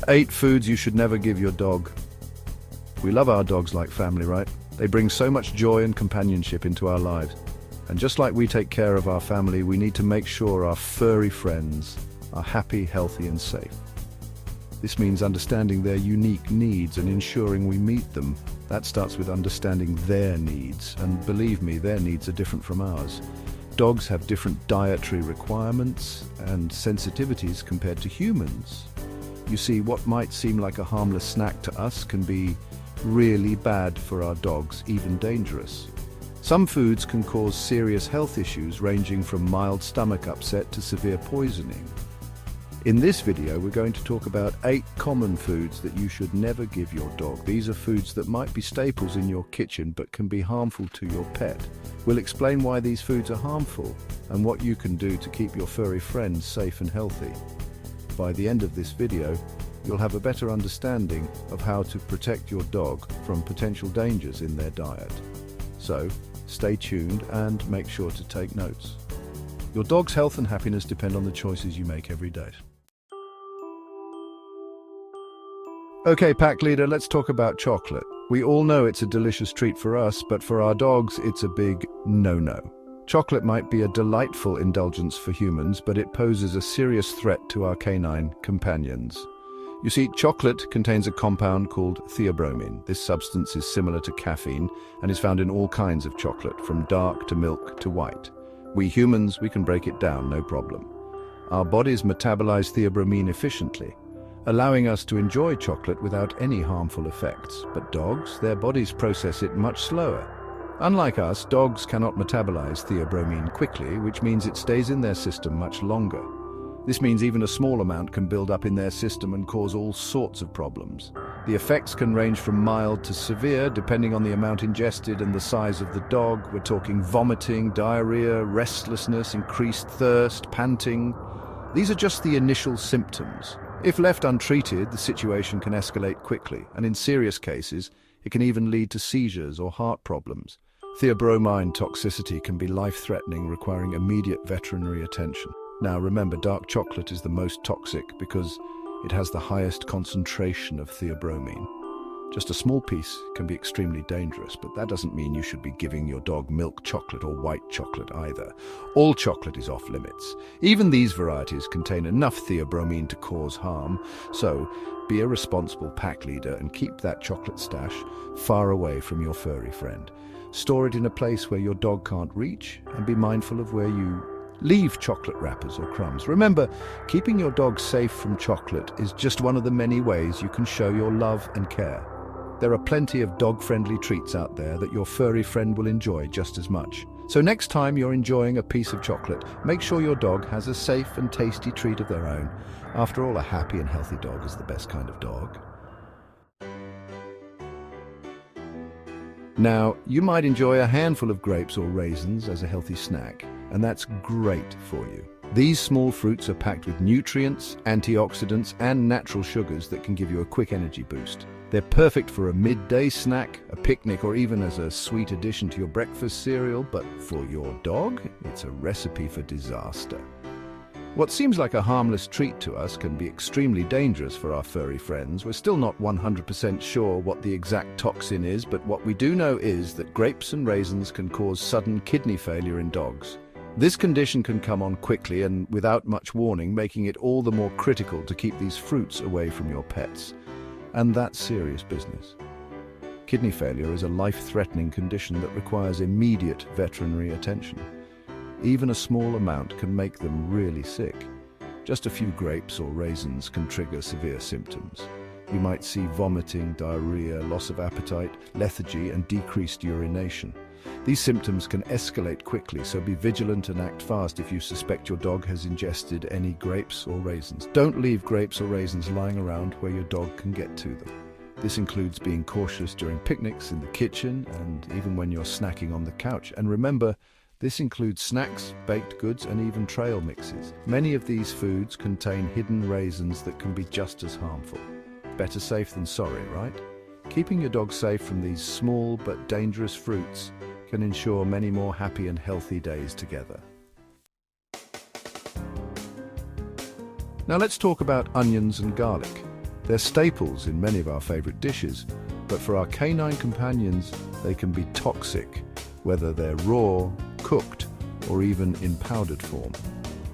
8 foods you should never give your dog. We love our dogs like family, right? They bring so much joy and companionship into our lives. And just like we take care of our family, we need to make sure our furry friends are happy, healthy, and safe. This means understanding their unique needs and ensuring we meet them. That starts with understanding their needs, and believe me, their needs are different from ours. Dogs have different dietary requirements and sensitivities compared to humans. You see, what might seem like a harmless snack to us can be really bad for our dogs, even dangerous. Some foods can cause serious health issues ranging from mild stomach upset to severe poisoning. In this video, we're going to talk about 8 common foods that you should never give your dog. These are foods that might be staples in your kitchen but can be harmful to your pet. We'll explain why these foods are harmful and what you can do to keep your furry friends safe and healthy. By the end of this video, you'll have a better understanding of how to protect your dog from potential dangers in their diet. So, stay tuned and make sure to take notes. Your dog's health and happiness depend on the choices you make every day. Okay, pack leader, let's talk about chocolate. We all know it's a delicious treat for us, but for our dogs, it's a big no-no. Chocolate might be a delightful indulgence for humans, but it poses a serious threat to our canine companions. You see, chocolate contains a compound called theobromine. This substance is similar to caffeine and is found in all kinds of chocolate, from dark to milk to white. We humans, we can break it down, no problem. Our bodies metabolize theobromine efficiently, allowing us to enjoy chocolate without any harmful effects. But dogs, their bodies process it much slower. Unlike us, dogs cannot metabolize theobromine quickly, which means it stays in their system much longer. This means even a small amount can build up in their system and cause all sorts of problems. The effects can range from mild to severe, depending on the amount ingested and the size of the dog. We're talking vomiting, diarrhea, restlessness, increased thirst, panting. These are just the initial symptoms. If left untreated, the situation can escalate quickly, and in serious cases, it can even lead to seizures or heart problems. Theobromine toxicity can be life-threatening, requiring immediate veterinary attention. Now remember, dark chocolate is the most toxic because it has the highest concentration of theobromine. Just a small piece can be extremely dangerous, but that doesn't mean you should be giving your dog milk chocolate or white chocolate either. All chocolate is off limits. Even these varieties contain enough theobromine to cause harm, so be a responsible pack leader and keep that chocolate stash far away from your furry friend. Store it in a place where your dog can't reach, and be mindful of where you leave chocolate wrappers or crumbs. Remember, keeping your dog safe from chocolate is just one of the many ways you can show your love and care. There are plenty of dog-friendly treats out there that your furry friend will enjoy just as much. So next time you're enjoying a piece of chocolate, make sure your dog has a safe and tasty treat of their own. After all, a happy and healthy dog is the best kind of dog. Now, you might enjoy a handful of grapes or raisins as a healthy snack, and that's great for you. These small fruits are packed with nutrients, antioxidants, and natural sugars that can give you a quick energy boost. They're perfect for a midday snack, a picnic, or even as a sweet addition to your breakfast cereal, but for your dog, it's a recipe for disaster. What seems like a harmless treat to us can be extremely dangerous for our furry friends. We're still not 100% sure what the exact toxin is, but what we do know is that grapes and raisins can cause sudden kidney failure in dogs. This condition can come on quickly and without much warning, making it all the more critical to keep these fruits away from your pets. And that's serious business. Kidney failure is a life-threatening condition that requires immediate veterinary attention. Even a small amount can make them really sick. Just a few grapes or raisins can trigger severe symptoms. You might see vomiting, diarrhea, loss of appetite, lethargy, and decreased urination. These symptoms can escalate quickly, so be vigilant and act fast if you suspect your dog has ingested any grapes or raisins. Don't leave grapes or raisins lying around where your dog can get to them. This includes being cautious during picnics, in the kitchen, and even when you're snacking on the couch. And remember, this includes snacks, baked goods, and even trail mixes. Many of these foods contain hidden raisins that can be just as harmful. Better safe than sorry, right? Keeping your dog safe from these small but dangerous fruits can ensure many more happy and healthy days together. Now let's talk about onions and garlic. They're staples in many of our favorite dishes, but for our canine companions, they can be toxic, whether they're raw, cooked, or even in powdered form.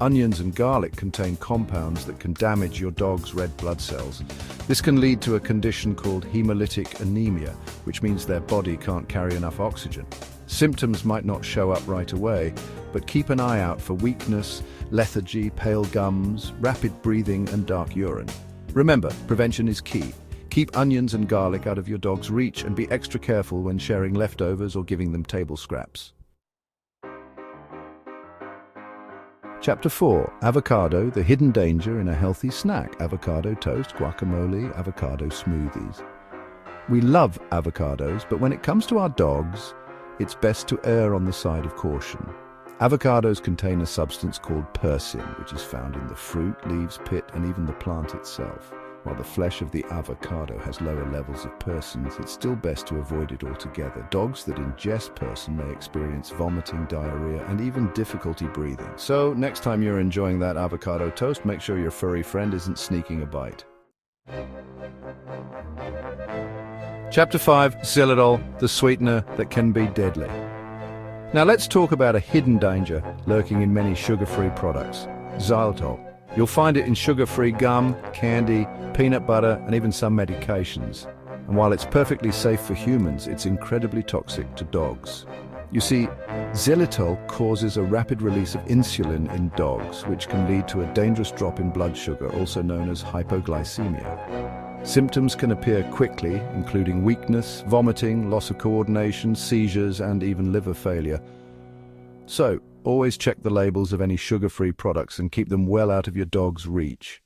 Onions and garlic contain compounds that can damage your dog's red blood cells. This can lead to a condition called hemolytic anemia, which means their body can't carry enough oxygen. Symptoms might not show up right away, but keep an eye out for weakness, lethargy, pale gums, rapid breathing, and dark urine. Remember, prevention is key. Keep onions and garlic out of your dog's reach and be extra careful when sharing leftovers or giving them table scraps. Chapter 4. Avocado, the hidden danger in a healthy snack. Avocado toast, guacamole, avocado smoothies. We love avocados, but when it comes to our dogs, it's best to err on the side of caution. Avocados contain a substance called persin, which is found in the fruit, leaves, pit, and even the plant itself. While the flesh of the avocado has lower levels of persins, it's still best to avoid it altogether. Dogs that ingest persin may experience vomiting, diarrhea, and even difficulty breathing. So, next time you're enjoying that avocado toast, make sure your furry friend isn't sneaking a bite. Chapter 5. Xylitol, the sweetener that can be deadly. Now let's talk about a hidden danger lurking in many sugar-free products. Xylitol. You'll find it in sugar-free gum, candy, peanut butter, and even some medications. And while it's perfectly safe for humans, it's incredibly toxic to dogs. You see, xylitol causes a rapid release of insulin in dogs, which can lead to a dangerous drop in blood sugar, also known as hypoglycemia. Symptoms can appear quickly, including weakness, vomiting, loss of coordination, seizures, and even liver failure. So, always check the labels of any sugar-free products and keep them well out of your dog's reach.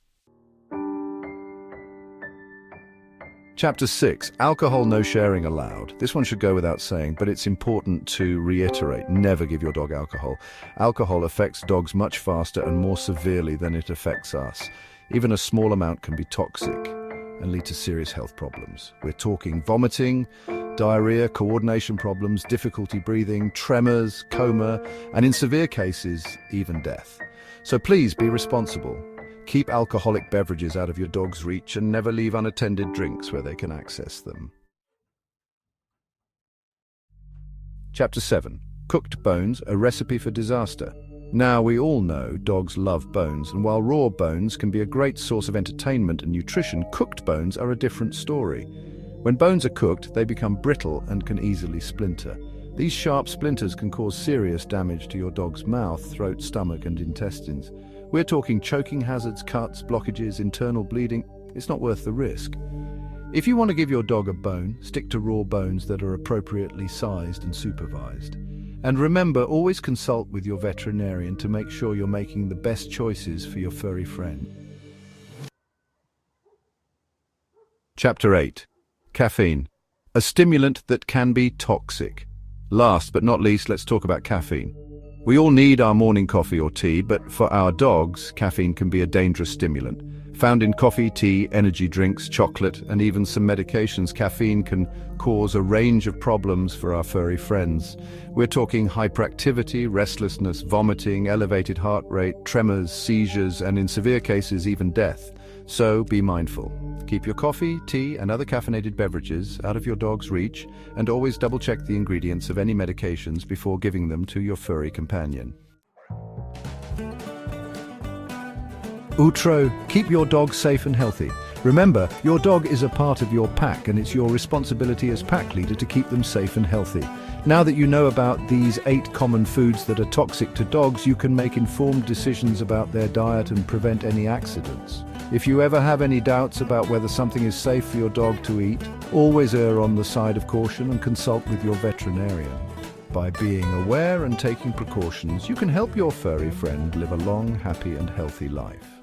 Chapter 6. Alcohol no sharing allowed. This one should go without saying, but it's important to reiterate, never give your dog alcohol. Alcohol affects dogs much faster and more severely than it affects us. Even a small amount can be toxic and lead to serious health problems. We're talking vomiting, diarrhea, coordination problems, difficulty breathing, tremors, coma, and in severe cases, even death. So please be responsible. Keep alcoholic beverages out of your dog's reach and never leave unattended drinks where they can access them. Chapter 7. Cooked bones, a recipe for disaster. Now, we all know dogs love bones, and while raw bones can be a great source of entertainment and nutrition, cooked bones are a different story. When bones are cooked, they become brittle and can easily splinter. These sharp splinters can cause serious damage to your dog's mouth, throat, stomach, and intestines. We're talking choking hazards, cuts, blockages, internal bleeding. It's not worth the risk. If you want to give your dog a bone, stick to raw bones that are appropriately sized and supervised. And remember, always consult with your veterinarian to make sure you're making the best choices for your furry friend. Chapter 8. Caffeine, a stimulant that can be toxic. Last but not least, let's talk about caffeine. We all need our morning coffee or tea, but for our dogs, caffeine can be a dangerous stimulant. Found in coffee, tea, energy drinks, chocolate, and even some medications, caffeine can cause a range of problems for our furry friends. We're talking hyperactivity, restlessness, vomiting, elevated heart rate, tremors, seizures, and in severe cases, even death. So be mindful. Keep your coffee, tea, and other caffeinated beverages out of your dog's reach, and always double-check the ingredients of any medications before giving them to your furry companion. Outro, keep your dog safe and healthy. Remember, your dog is a part of your pack, and it's your responsibility as pack leader to keep them safe and healthy. Now that you know about these 8 common foods that are toxic to dogs, you can make informed decisions about their diet and prevent any accidents. If you ever have any doubts about whether something is safe for your dog to eat, always err on the side of caution and consult with your veterinarian. By being aware and taking precautions, you can help your furry friend live a long, happy, and healthy life.